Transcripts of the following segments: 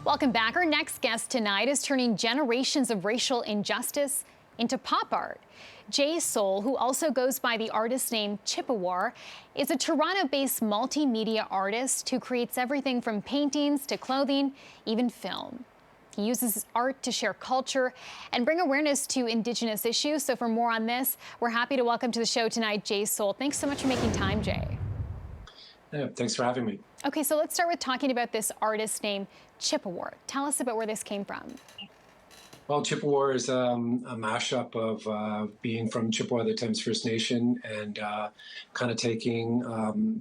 Welcome back. Our next guest tonight is turning generations of racial injustice into pop art. Soule, who also goes by the artist name Chippewar, is a Toronto-based multimedia artist who creates everything from paintings to clothing, even film. He uses his art to share culture and bring awareness to Indigenous issues. So for more on this, we're happy to welcome to the show tonight Soule. Thanks so much for making time, Jay. Yeah, thanks for having me. Okay, so let's start with talking about this artist named Chippewar. Tell us about where this came from. Well, Chippewar is a mashup of being from Chippewar, the Thames First Nation, and kind of taking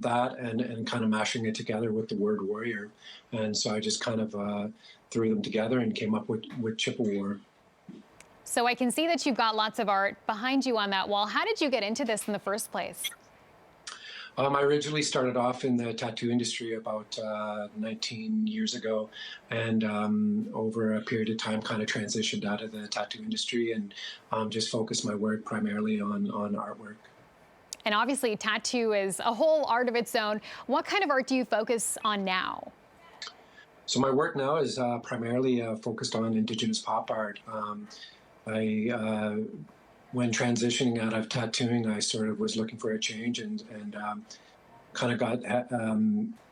that and kind of mashing it together with the word warrior. And so I just kind of threw them together and came up with Chippewar. So I can see that you've got lots of art behind you on that wall. How did you get into this in the first place? I originally started off in the tattoo industry about 19 years ago, and over a period of time kind of transitioned out of the tattoo industry and just focused my work primarily on artwork. And obviously tattoo is a whole art of its own. What kind of art do you focus on now? So my work now is primarily focused on Indigenous pop art. When transitioning out of tattooing, I sort of was looking for a change and kind of got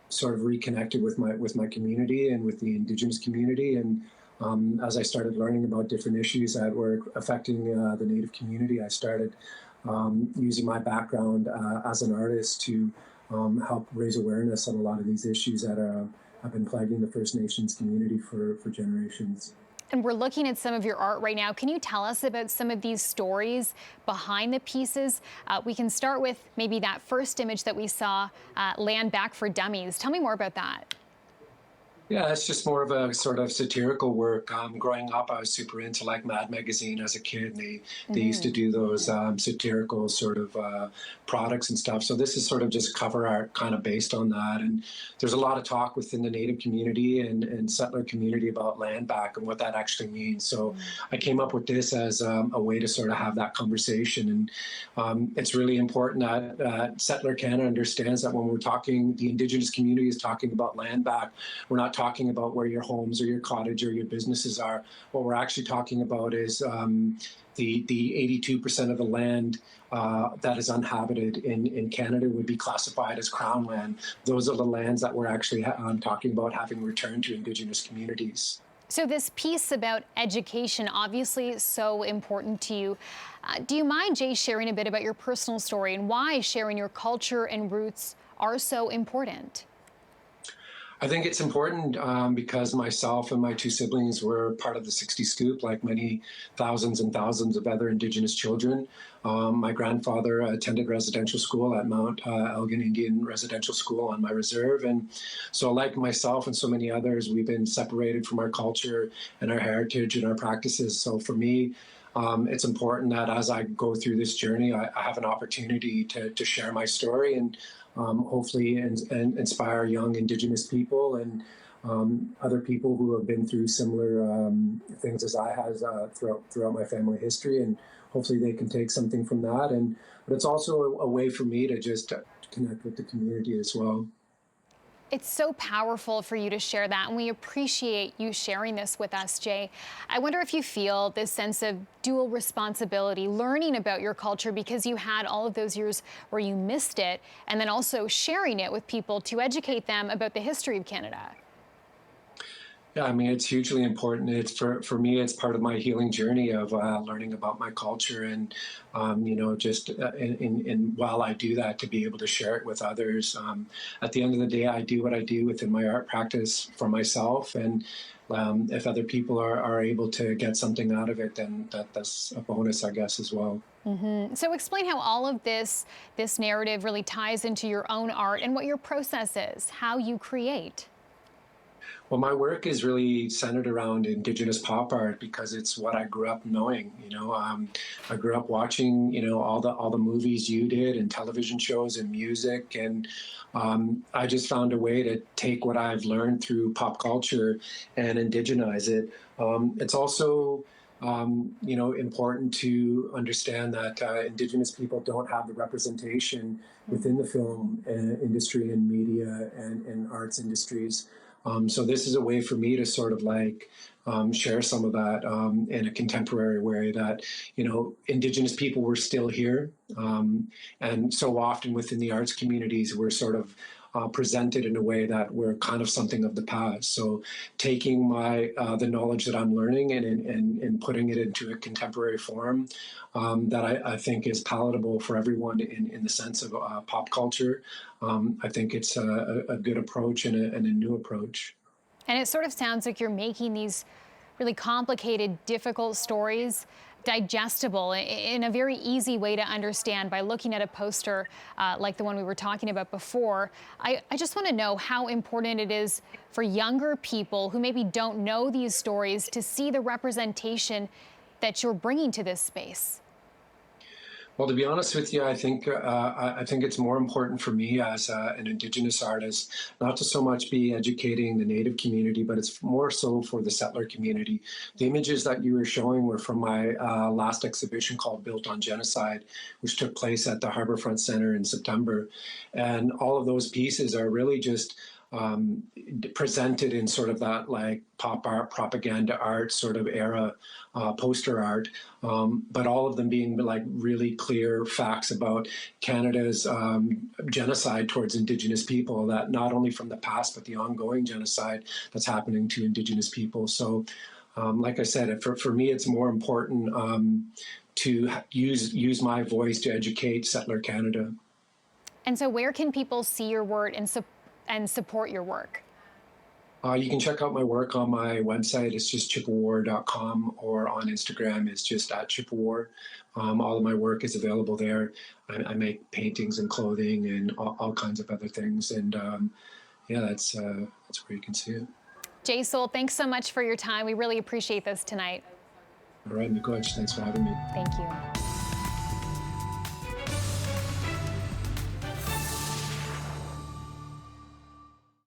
sort of reconnected with my community and with the Indigenous community. And as I started learning about different issues that were affecting the Native community, I started using my background as an artist to help raise awareness on a lot of these issues that have been plaguing the First Nations community for generations. And we're looking at some of your art right now. Can you tell us about some of these stories behind the pieces? We can start with maybe that first image that we saw, Land Back for Dummies. Tell me more about that. Yeah, it's just more of a sort of satirical work. Growing up, I was super into like Mad Magazine as a kid. And they used to do those satirical sort of products and stuff. So this is sort of just cover art kind of based on that. And there's a lot of talk within the Native community and settler community about land back and what that actually means. So I came up with this as a way to sort of have that conversation. And it's really important that settler Canada understands that when we're talking, the Indigenous community is talking about land back, we're not talking about where your homes or your cottage or your businesses are. What we're actually talking about is the 82% of the land that is uninhabited in Canada would be classified as Crown land. Those are the lands that we're actually talking about having returned to Indigenous communities. So this piece about education, obviously so important to you. Do you mind, Jay, sharing a bit about your personal story and why sharing your culture and roots are so important? I think it's important because myself and my two siblings were part of the 60 Scoop, like many thousands and thousands of other Indigenous children. My grandfather attended residential school at Mount Elgin Indian Residential School on my reserve. And so like myself and so many others, we've been separated from our culture and our heritage and our practices. So for me, it's important that as I go through this journey, I have an opportunity to share my story and hopefully and inspire young Indigenous people and other people who have been through similar things as I have throughout my family history, and hopefully they can take something from that. But it's also a way for me to just connect with the community as well. It's so powerful for you to share that, and we appreciate you sharing this with us, Jay. I wonder if you feel this sense of dual responsibility, learning about your culture because you had all of those years where you missed it, and then also sharing it with people to educate them about the history of Canada. Yeah, I mean, it's hugely important. It's for me, it's part of my healing journey of learning about my culture and, just while I do that, to be able to share it with others. At the end of the day, I do what I do within my art practice for myself. And if other people are able to get something out of it, then that's a bonus, I guess, as well. So explain how all of this narrative really ties into your own art and what your process is, how you create. Well, my work is really centered around Indigenous pop art because it's what I grew up knowing. I grew up watching, all the movies you did and television shows and music, and I just found a way to take what I've learned through pop culture and indigenize it. It's also important to understand that Indigenous people don't have the representation within the film industry and media and arts industries So this is a way for me to sort of like share some of that in a contemporary way that, you know, Indigenous people were still here. And so often within the arts communities, we're sort of presented in a way that we're kind of something of the past. So taking the knowledge that I'm learning and putting it into a contemporary form that I think is palatable for everyone in the sense of pop culture. I think it's a good approach and a new approach. And it sort of sounds like you're making these really complicated, difficult stories digestible in a very easy way to understand by looking at a poster like the one we were talking about before. I just want to know how important it is for younger people who maybe don't know these stories to see the representation that you're bringing to this space. Well, to be honest with you, I think it's more important for me as an Indigenous artist not to so much be educating the Native community, but it's more so for the settler community. The images that you were showing were from my last exhibition called Built on Genocide, which took place at the Harbourfront Centre in September. And all of those pieces are really just presented in sort of that like pop art, propaganda art sort of era, poster art, but all of them being like really clear facts about Canada's genocide towards Indigenous people, that not only from the past, but the ongoing genocide that's happening to Indigenous people. So like I said, for me, it's more important to use my voice to educate settler Canada. And so where can people see your work and support your work? You can check out my work on my website. It's just chippewar.com, or on Instagram, it's just at Chippewar. All of my work is available there. I make paintings and clothing and all kinds of other things. And yeah, that's where you can see it. Jay Soule, thanks so much for your time. We really appreciate this tonight. All right, Mikoch, thanks for having me. Thank you.